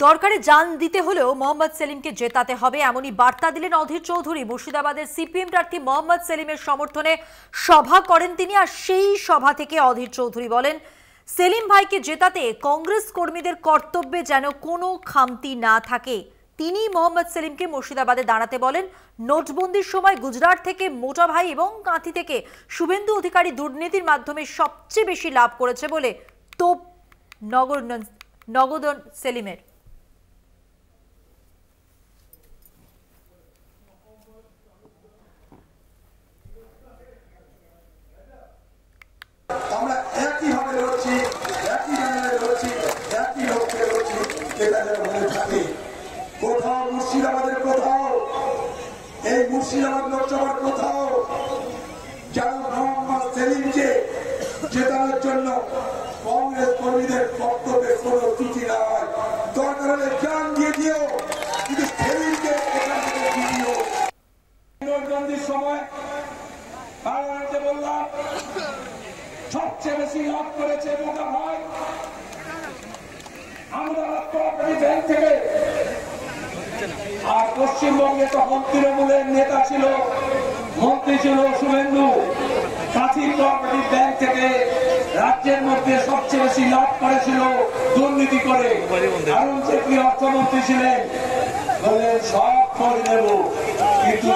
দরকারে জান দিতে হলেও মোহাম্মদ সেলিমকে জেতাতে হবে এমনই বার্তা দিলেন অধীর চৌধুরী। মুর্শিদাবাদের সিপিএম প্রার্থী মোহাম্মদ সেলিমের সমর্থনে সভা করেন তিনি। আর সেই সভা থেকে অধীর চৌধুরী বলেন, সেলিম ভাইকে জেতাতে কংগ্রেস কর্মীদের কর্তব্যে যেন কোনো খামতি না থাকে। তিনি মোহাম্মদ সেলিমকে মুর্শিদাবাদে দাঁড়াতে বলেন। নোটবন্দির সময় গুজরাট থেকে মোটা ভাই এবং কাঁথি থেকে শুভেন্দু অধিকারী দুর্নীতির মাধ্যমে সবচেয়ে বেশি লাভ করেছে বলে তোপ নগদন সেলিমের। আমরা একইভাবে লড়ছি, একই জায়গায় লড়ছি, একই লক্ষ্যে লড়ছি, এটা যেন মনে থাকে। কোথাও মুর্শিদাবাদের কোথাও, এই মুর্শিদাবাদ লোকসভার কোথাও যেন মোহাম্মদ সেলিমকে জেতানোর জন্য কংগ্রেস কর্মীদের কর্তব্যে কোনো ত্রুটি না হয়। দরকার হলে জান দিয়ে দিও, কিন্তু সেলিমকে এখান থেকে দিও। নোটবন্দির সময় পার্লামেন্টে বললাম সবচেয়ে বেশি লাভ করেছে মোটা ভাই। আমরা কোঅপারেটিভ ব্যাংক থেকে, আর পশ্চিমবঙ্গে তখন তৃণমূলের নেতা ছিল, মন্ত্রী ছিল শুভেন্দু। কাঁথি কোঅপারেটিভ ব্যাংক থেকে রাজ্যের মধ্যে সবচেয়ে বেশি লাভ করেছিল দুর্নীতি করে। অরুণ জেটলি অর্থমন্ত্রী ছিলেন, বললেন সব করে দেব, কিন্তু